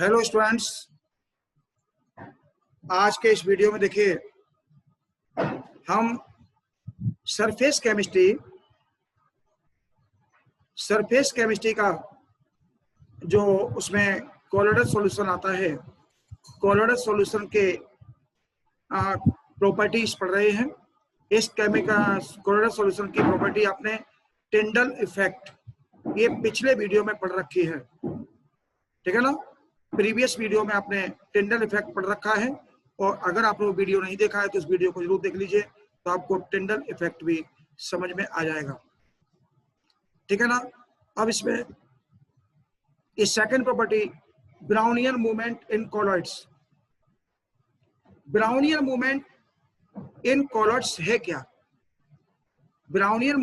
Hello students, आज के इस वीडियो में देखिए हम सरफेस केमिस्ट्री का जो उसमें कोलोइडल सॉल्यूशन आता है, कोलोइडल सॉल्यूशन के प्रॉपर्टीज पढ़ रहे हैं। इस कोलोइडल सॉल्यूशन की प्रॉपर्टी आपने टिंडल इफेक्ट ये पिछले वीडियो में पढ़ रखी है, ठीक है ना। प्रीवियस वीडियो में आपने टिंडल इफेक्ट पढ़ रखा है, और अगर आपने वो वीडियो नहीं देखा है तो इस वीडियो को जरूर देख लीजिए, तो आपको टिंडल इफेक्ट भी समझ में आ जाएगा, ठीक है ना। अब इसमें ये second property Brownian movement in colloids. Brownian movement in colloids है क्या? ब्राउनियन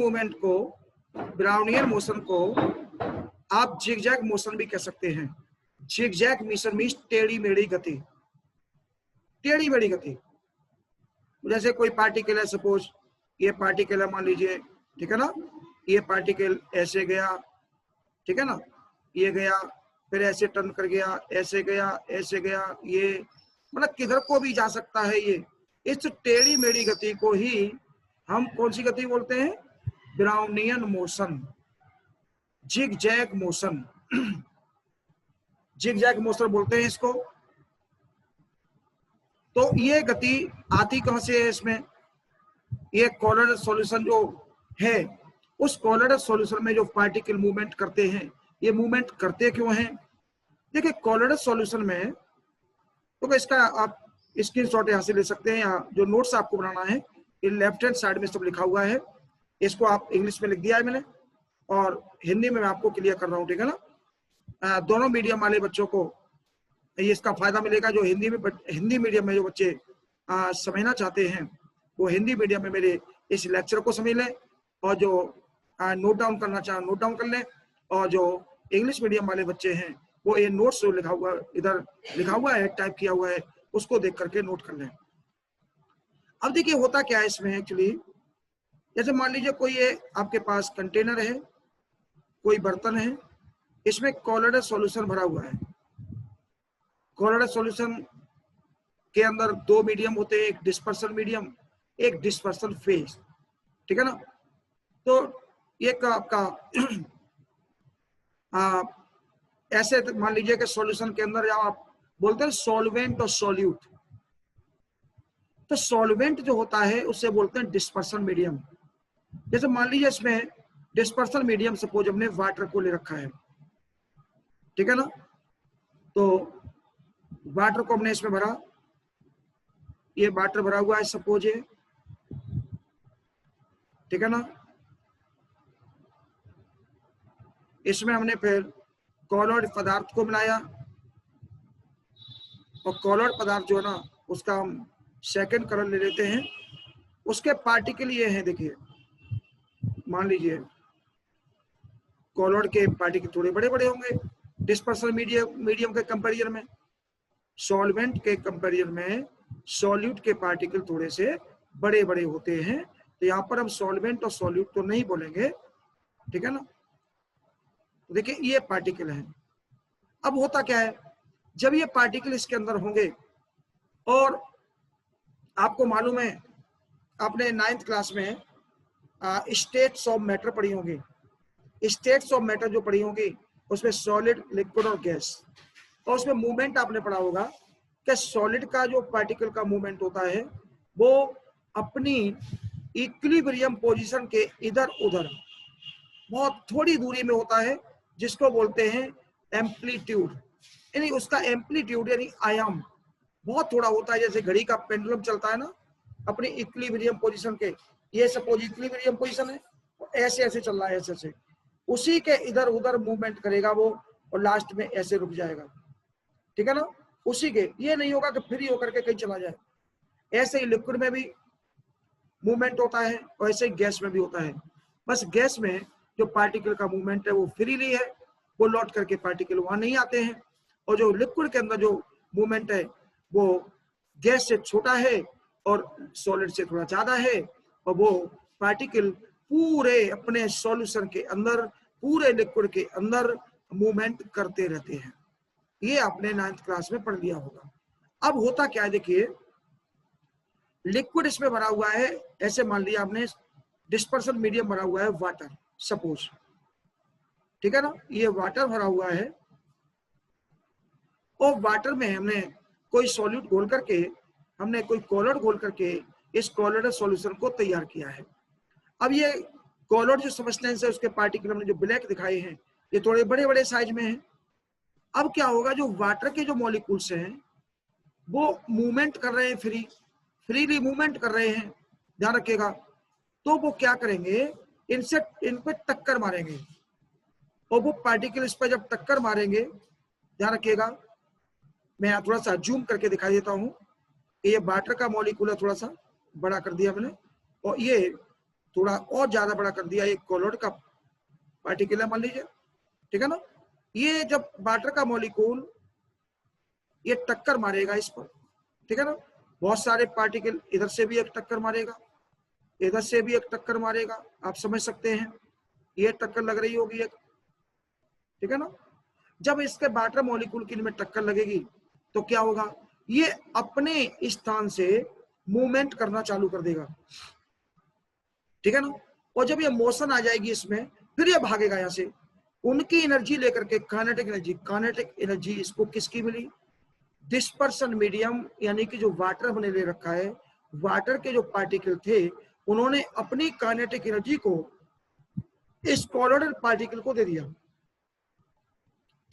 मोशन को आप जिगजैग मोशन भी कह सकते हैं। जिगजैग मोशन मींस टेढ़ी मेढ़ी गति। टेढ़ी मेढ़ी गति जैसे कोई पार्टिकल है, सपोज ये पार्टिकल है, मान लीजिए, ठीक है ना। ये पार्टिकल ऐसे गया, ठीक है ना, ये गया, फिर ऐसे टर्न कर गया, ऐसे गया, ऐसे गया, ये मतलब किधर को भी जा सकता है। ये इस टेढ़ी मेढ़ी गति को ही हम कौन सी गति बोलते हैं? Brownian motion, zigzag motion. Zigzag motion बोलते हैं इसको। तो ये गति आती कहां से है? इसमें ये कोलोइडल सॉल्यूशन जो है, उस कोलोइडल सॉल्यूशन में जो पार्टिकल मूवमेंट करते हैं, ये मूवमेंट करते क्यों हैं? देखिए कोलोइडल सॉल्यूशन में तो इसका आप स्क्रीनशॉट यहां से ले सकते हैं। यहाँ जो नोट्स आपको बनाना है, ये लेफ्ट हैंड साइड में सब लिखा हुआ है। इसको आप इंग्लिश में लिख दिया है मैंने, और हिंदी में मैं आपको क्लियर कर रहा हूँ, ठीक है ना। दोनों मीडियम वाले बच्चों को ये इसका फायदा मिलेगा। जो हिंदी मीडियम में जो बच्चे समझना चाहते हैं, वो हिंदी मीडियम में मेरे इस लेक्चर को समझ लें, और जो नोट डाउन करना चाहें नोट डाउन कर लें, और जो इंग्लिश मीडियम वाले बच्चे हैं वो ये नोट्स जो लिखा हुआ इधर लिखा हुआ है, टाइप किया हुआ है, उसको देख करके नोट कर लें। अब देखिए होता क्या है इसमें एक्चुअली, जैसे मान लीजिए कोई ये आपके पास कंटेनर है, कोई बर्तन है, इसमें कोलोइडल सॉल्यूशन भरा हुआ है। कोलोइडल सॉल्यूशन के अंदर दो मीडियम होते हैं, एक डिस्पर्सन मीडियम, एक डिस्पर्सन फेज, ठीक है ना। तो एक आपका ऐसे मान लीजिए कि सॉल्यूशन के अंदर जब आप बोलते हैं सॉल्वेंट और सॉल्यूट, तो सॉल्वेंट जो होता है उससे बोलते हैं डिस्पर्सन मीडियम। जैसे मान लीजिए इसमें डिस्पर्सन मीडियम सपोज हमने वाटर को ले रखा है, ठीक है ना। तो वाटर को हमने इसमें भरा, ये वाटर भरा हुआ है सपोज ये, ठीक है ना। इसमें हमने फिर कोलोइड पदार्थ को मिलाया, और कोलोइड पदार्थ जो है ना उसका हम सेकंड कलर ले लेते हैं। उसके पार्टिकल ये हैं, देखिए मान लीजिए कोलोइड के पार्टिकल थोड़े बड़े बड़े होंगे डिस्पर्सन मीडियम के कंपैरिजन में। सॉल्वेंट के कंपैरिजन में सॉल्यूट के पार्टिकल थोड़े से बड़े बड़े होते हैं। तो यहाँ पर हम सॉल्वेंट और सॉल्यूट तो नहीं बोलेंगे, ठीक है ना। तो देखिए ये पार्टिकल है। अब होता क्या है, जब ये पार्टिकल इसके अंदर होंगे, और आपको मालूम है आपने 9th क्लास में स्टेट्स ऑफ मैटर पढ़ी होंगी। स्टेट्स ऑफ मैटर जो पढ़ी होंगी उसमें सॉलिड, लिक्विड और गैस, और उसमें मूवमेंट आपने पढ़ा होगा कि सॉलिड का जो पार्टिकल का मूवमेंट होता है वो अपनी इक्विलिब्रियम पोजीशन के इधर उधर बहुत थोड़ी दूरी में होता है, जिसको बोलते हैं एम्पलीट्यूड। यानी उसका एम्पलीट्यूड यानी आयाम बहुत थोड़ा होता है। जैसे घड़ी का पेंडुलम चलता है ना अपनी इक्विलिब्रियम पोजीशन के, ये सपोज इक्विलिब्रियम पोजीशन है, ऐसे ऐसे चल रहा है, ऐसे ऐसे, उसी के इधर उधर मूवमेंट करेगा वो, और लास्ट में ऐसे रुक जाएगा, ठीक है ना। उसी के, ये नहीं होगा कि फ्री होकर के कहीं चला जाए। ऐसे ही लिक्विड में भी मूवमेंट होता है, और ऐसे ही गैस में भी होता है। बस गैस में जो पार्टिकल का मूवमेंट है वो फ्रीली है, वो लौट करके पार्टिकल वहां नहीं आते हैं। और जो लिक्विड के अंदर जो मूवमेंट है वो गैस से छोटा है और सॉलिड से थोड़ा ज्यादा है, और वो पार्टिकल पूरे अपने सॉल्यूशन के अंदर, पूरे लिक्विड के अंदर मूवमेंट करते रहते हैं, ये आपने 9th क्लास में पढ़ लिया होगा। अब होता क्या है, देखिए लिक्विड इसमें भरा हुआ है, ऐसे मान लिया आपने डिस्पर्सन मीडियम भरा हुआ है वाटर, सपोज, ठीक है ना, ये वाटर भरा हुआ है और वाटर में हमने कोई सॉल्यूट घोल करके, हमने कोई कॉलर घोल करके इस कॉलर सॉल्यूशन को तैयार किया है। अब ये कॉलर जो सब्सटेंस है उसके पार्टिकल हमने जो ब्लैक दिखाए हैं ये थोड़े बड़े बड़े साइज में हैं। अब क्या होगा, जो वाटर के जो मॉलिक्यूल्स हैं वो मूवमेंट कर रहे हैं, फ्रीली मूवमेंट कर रहे हैं, ध्यान रखिएगा। तो वो क्या करेंगे, इनसे इन पे टक्कर मारेंगे और वो पार्टिकल इस पर जब टक्कर मारेंगे, ध्यान रखिएगा, मैं यहाँ थोड़ा सा जूम करके दिखा देता हूँ। ये वाटर का मॉलिक्यूल है, थोड़ा सा बड़ा कर दिया मैंने, और ये थोड़ा और ज्यादा बड़ा कर दिया, ये कोलोइड का पार्टिकल है मान लीजिए, ठीक है ना। ये जब वाटर का मॉलिक्यूल ये टक्कर मारेगा इस पर, ठीक है ना, बहुत सारे पार्टिकल, इधर से भी एक टक्कर मारेगा, इधर से भी एक टक्कर मारेगा, आप समझ सकते हैं, ये टक्कर लग रही होगी एक, ठीक है ना। जब इसके वाटर मॉलिक्यूल की इनमें टक्कर लगेगी तो क्या होगा, ये अपने स्थान से मूवमेंट करना चालू कर देगा, ठीक है ना। और जब ये मोशन आ जाएगी इसमें, फिर ये भागेगा यहाँ से, उनकी एनर्जी लेकर के, काइनेटिक एनर्जी इसको किसकी मिली, डिस्पर्सन मीडियम, यानी कि जो वाटर हमने ले रखा है, वाटर के जो पार्टिकल थे उन्होंने अपनी काइनेटिक एनर्जी को इस कोलोइडल पार्टिकल को दे दिया,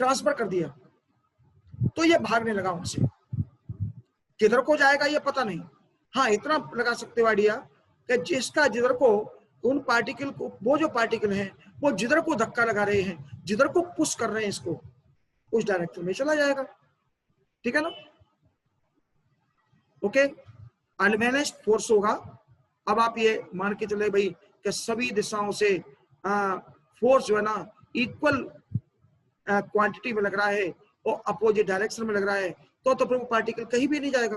ट्रांसफर कर दिया, तो ये भागने लगा उनसे। किधर को जाएगा ये पता नहीं, हाँ इतना लगा सकते हो आइडिया कि जिसका जिधर को उन पार्टिकल को, वो जो पार्टिकल हैं वो जिधर को धक्का लगा रहे हैं, जिधर को पुश कर रहे हैं इसको, उस डायरेक्शन में चला जाएगा, ठीक है ना। ओके, अनबैलेंस्ड फोर्स होगा। अब आप ये मान के चले भाई कि सभी दिशाओं से फोर्स जो है ना इक्वल क्वांटिटी में लग रहा है और अपोजिट डायरेक्शन में लग रहा है, तो फिर वो पार्टिकल कहीं भी नहीं जाएगा,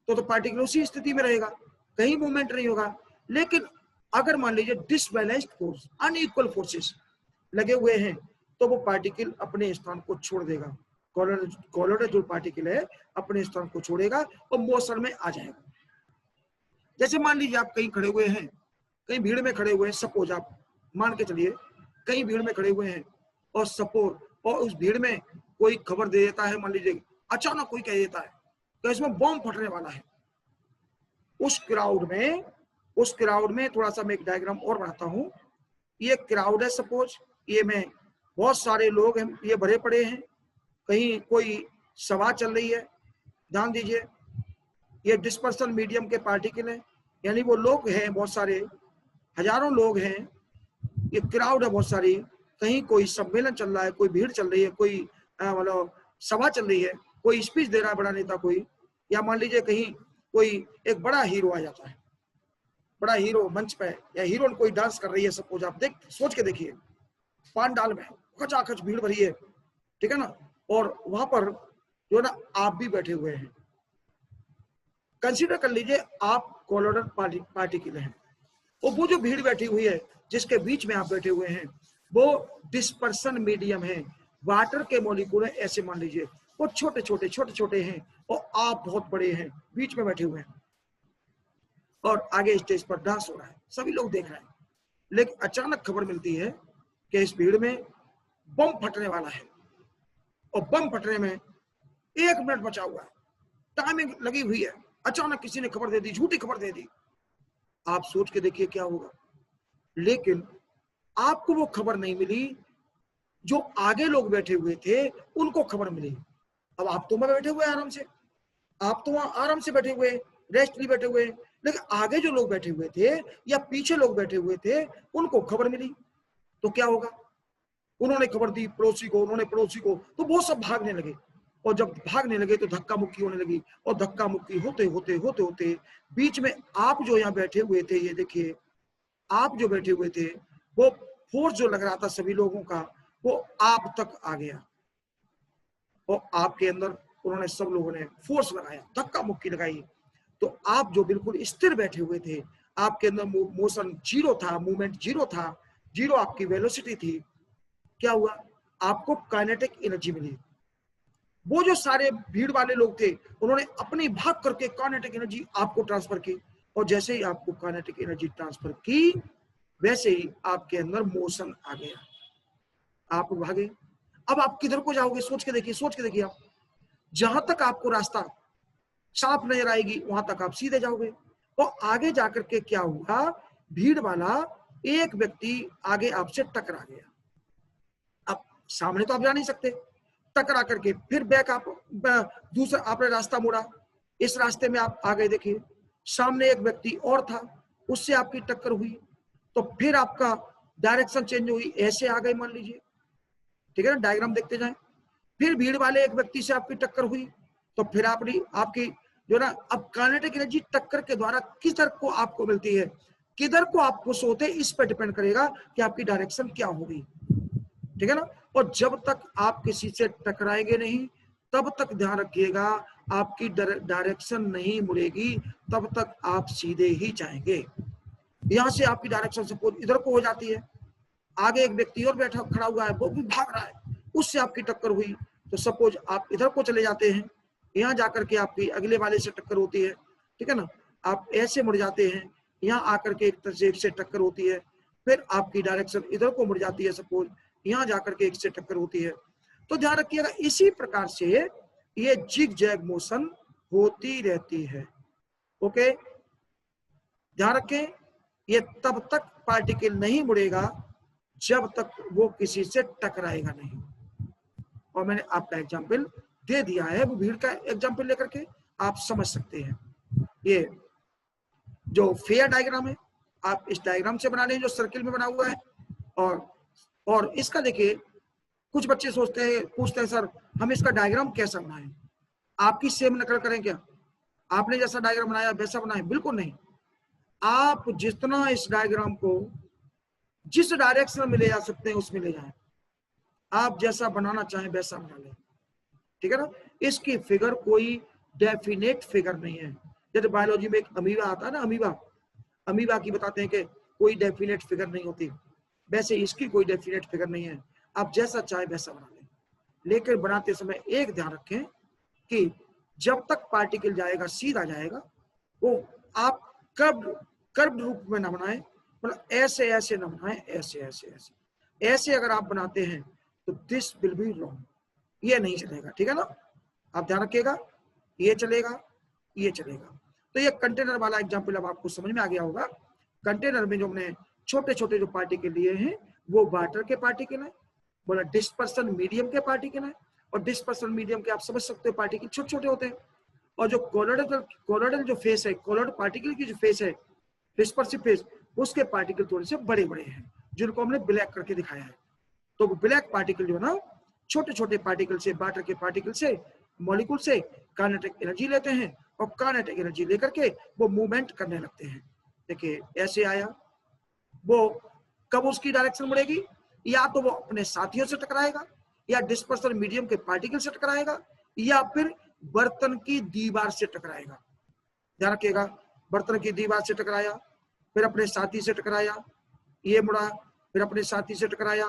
तो पार्टिकल उसी स्थिति में रहेगा, कहीं मूवमेंट नहीं होगा। लेकिन अगर मान लीजिए डिसबैलेंस्ड फोर्स, अनइक्वल फोर्सेस लगे हुए हैं, तो वो पार्टिकल अपने स्थान को छोड़ देगा, कोलोइड जो पार्टिकल है अपने स्थान को छोड़ेगा और मोशन में आ जाएगा। जैसे मान लीजिए आप कहीं खड़े हुए हैं, कहीं भीड़ में खड़े हुए हैं, सपोज आप मान के चलिए कहीं भीड़ में खड़े हुए हैं और सपोज, और उस भीड़ में कोई खबर दे देता है, मान लीजिए अचानक कोई कह देता है कि इसमें बम फटने वाला है, उस क्राउड में थोड़ा सा मैं एक डायग्राम और बनाता हूँ। ये क्राउड है, सपोज ये में बहुत सारे लोग हैं, ये भरे पड़े हैं, कहीं कोई सभा चल रही है, ध्यान दीजिए, ये डिस्पर्सन मीडियम के पार्टिकल है, यानी वो लोग हैं बहुत सारे, हजारों लोग हैं, ये क्राउड है बहुत सारी, कहीं कोई सम्मेलन चल रहा है, कोई भीड़ चल रही है, कोई मतलब सभा चल रही है, कोई स्पीच दे रहा है बड़ा नेता कोई, या मान लीजिए कहीं कोई एक बड़ा हीरो आ जाता है, बड़ा हीरो मंच पे, या हीरोइन कोई डांस कर रही है, सपोज आप सोच के देखिए, पांडाल में खचाखच भीड़ भरी है, ठीक है ना, और वहां पर जो है ना आप भी बैठे हुए हैं, कंसीडर कर लीजिए आप कोलोइडल पार्टिकल हैं, और वो जो भीड़ बैठी हुई है जिसके बीच में आप बैठे हुए हैं वो डिस्पर्सन मीडियम है, वाटर के मॉलिक्यूल है, ऐसे मान लीजिए वो छोटे छोटे हैं और आप बहुत बड़े हैं, बीच में बैठे हुए हैं और आगे स्टेज पर डांस हो रहा है, सभी लोग देख रहे हैं। लेकिन अचानक खबर मिलती है कि इस भीड़ में बम फटने वाला है, और बम फटने में 1 मिनट बचा हुआ है, टाइमिंग लगी हुई है, अचानक किसी ने खबर दे दी, झूठी खबर दे दी, आप सोच के देखिए क्या होगा। लेकिन आपको वो खबर नहीं मिली, जो आगे लोग बैठे हुए थे उनको खबर मिली। अब आप तो वहां बैठे हुए आराम से, आप तो वहां आराम से बैठे हुए, रेस्ट नहीं बैठे हुए, लेकिन आगे जो लोग बैठे हुए थे या पीछे लोग बैठे हुए थे उनको खबर मिली, तो क्या होगा, उन्होंने खबर दी पड़ोसी को, उन्होंने पड़ोसी को, तो वो सब भागने लगे, और जब भागने लगे तो धक्का मुक्की होने लगी, और धक्का मुक्की होते होते बीच में आप जो यहाँ बैठे हुए थे, ये देखिए आप जो बैठे हुए थे, वो फोर्स जो लग रहा था सभी लोगों का वो आप तक आ गया, और आपके अंदर उन्होंने सब लोगों ने फोर्स लगाया, धक्का मुक्की लगाई, तो आप जो बिल्कुल स्थिर बैठे हुए थे, आपके अंदर मोशन जीरो था, मूवमेंट जीरो था, जीरो आपकी वेलोसिटी थी, क्या हुआ, आपको काइनेटिक एनर्जी मिली, वो जो सारे भीड़ वाले लोग थे उन्होंने अपनी भाग करके काइनेटिक एनर्जी आपको ट्रांसफर की, और जैसे ही आपको काइनेटिक एनर्जी ट्रांसफर की वैसे ही आपके अंदर मोशन आ गया, आप भागे। अब आप किधर को जाओगे, सोच के देखिए आप जहां तक आपको रास्ता साफ नजर आएगी वहां तक आप सीधे जाओगे। और आगे जाकर के क्या हुआ, भीड़ वाला एक व्यक्ति आगे आपसे टकरा गया। अब सामने तो आप जा नहीं सकते, टकरा करके फिर बैक आप दूसरा आपने रास्ता मोड़ा, इस रास्ते में आप आगे देखिए सामने एक व्यक्ति और था, उससे आपकी टक्कर हुई, तो फिर आपका डायरेक्शन चेंज हुई, ऐसे आ गए मान लीजिए, ठीक है ना, डायग्राम देखते जाएं। फिर भीड़ वाले एक व्यक्ति से आपकी टक्कर हुई, तो फिर आपकी जो ना, अब काइनेटिक एनर्जी टक्कर के द्वारा किस तरह को आपको मिलती है, किधर को आप पुश होते, इस पर डिपेंड करेगा कि आपकी डायरेक्शन क्या होगी, ठीक है ना। और जब तक आप किसी से टकराएंगे नहीं तब तक ध्यान रखिएगा आपकी डायरेक्शन नहीं मुड़ेगी, तब तक आप सीधे ही जाएंगे। यहां से आपकी डायरेक्शन सपोज इधर को हो जाती है, आगे एक व्यक्ति और बैठा खड़ा हुआ है, वो भी भाग रहा है, उससे आपकी टक्कर हुई, तो सपोज आप इधर को चले जाते हैं, यहाँ जाकर के आपकी अगले वाले से टक्कर होती है, ठीक है ना, आप ऐसे मुड़ जाते हैं, यहाँ आकर के एक तरफ से टक्कर होती है, फिर आपकी डायरेक्शन इधर को मुड़ जाती है, सपोज यहाँ जाकर के एक से टक्कर होती है। तो ध्यान रखिएगा इसी प्रकार से ये जिग जैग मोशन होती रहती है। ओके, ध्यान रखें, ये तब तक पार्टिकल नहीं मुड़ेगा जब तक वो किसी से टकराएगा नहीं। और मैंने आपका एग्जाम्पल दे दिया है, वो भीड़ का एग्जाम्पल लेकर के आप समझ सकते हैं। ये जो फेयर डायग्राम है आप इस डायग्राम से बना लें जो सर्किल में बना हुआ है, और इसका देखिए कुछ बच्चे सोचते हैं, पूछते हैं सर हम इसका डायग्राम कैसा बनाएं, आपकी सेम नकल करें क्या, आपने जैसा डायग्राम बनाया वैसा बनाएं? बिल्कुल नहीं, आप जितना इस डायग्राम को जिस डायरेक्शन में ले जा सकते हैं उसमें ले जाएं, आप जैसा बनाना चाहें वैसा बना लें, ठीक है ना। इसकी फिगर कोई डेफिनेट फिगर नहीं है, जैसे बायोलॉजी में एक अमीबा आता है ना, अमीबा की बताते हैं कि कोई डेफिनेट फिगर नहीं होती, वैसे इसकी कोई डेफिनेट फिगर नहीं है, आप जैसा चाहे वैसा बना लें। लेकिन बनाते समय एक ध्यान रखें कि जब तक पार्टिकल जाएगा सीधा जाएगा, वो आप कर्व्ड रूप में ना बनाएं, मतलब ऐसे ऐसे ना बनाएं, ऐसे ऐसे ऐसे ऐसे अगर आप बनाते हैं तो दिस विल बी रॉन्ग, ये नहीं चलेगा, ठीक है ना। आप ध्यान रखिएगा, ये चलेगा, ये चलेगा। तो ये कंटेनर वाला एग्जाम्पल अब आपको समझ में आ गया होगा। कंटेनर में जो हमने छोटे छोटे जो पार्टिकल लिए हैं वो वाटर के पार्टिकल है, बोला डिस्पर्सन मीडियम के पार्टिकल है, और डिस्पर्सन मीडियम के आप समझ सकते हो पार्टिकल छोटे छोटे होते हैं, और जो कोलोइडल जो फेस है, कोलोइड पार्टिकल की जो फेस है, डिस्पर्सिव फेस, उसके पार्टिकल थोड़े से बड़े बड़े हैं जिनको हमने ब्लैक करके दिखाया है। तो ब्लैक पार्टिकल जो है ना, छोटे छोटे पार्टिकल से, वाटर के पार्टिकल से, मॉलिक्यूल से काइनेटिक एनर्जी लेते हैं, और काइनेटिक एनर्जी लेकर के वो मूवमेंट करने लगते हैं। देखिए ऐसे आया, वो कब उसकी डायरेक्शन मुड़ेगी, या तो वो अपने साथियों से टकराएगा, या डिस्पर्सन मीडियम के पार्टिकल से टकराएगा, या फिर बर्तन की दीवार से टकराएगा। ध्यान रखिएगा, बर्तन की दीवार से टकराया, फिर अपने साथी से टकराया, ये मुड़ा, फिर अपने साथी से टकराया,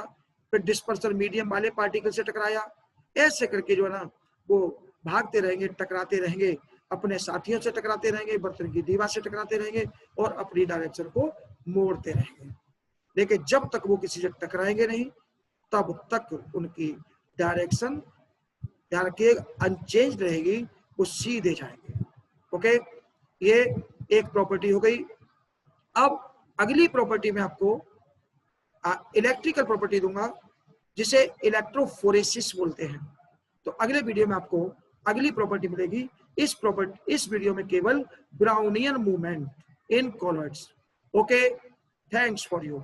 फिर डिस्पर्सन मीडियम वाले पार्टिकल से टकराया, ऐसे करके जो है ना वो भागते रहेंगे, टकराते रहेंगे, अपने साथियों से टकराते रहेंगे, बर्तन की दीवार से टकराते रहेंगे, और अपनी डायरेक्शन को मोड़ते रहेंगे। लेकिन जब तक वो किसी से टकराएंगे नहीं तब तक उनकी डायरेक्शन ध्यान रखिएगा अनचेंज रहेगी, वो सीधे जाएंगे। ओके, ये एक प्रॉपर्टी हो गई। अब अगली प्रॉपर्टी में आपको इलेक्ट्रिकल प्रॉपर्टी दूंगा जिसे इलेक्ट्रोफोरेसिस बोलते हैं। तो अगले वीडियो में आपको अगली प्रॉपर्टी मिलेगी। इस वीडियो में केवल Brownian movement in colloids. Okay, thanks for you.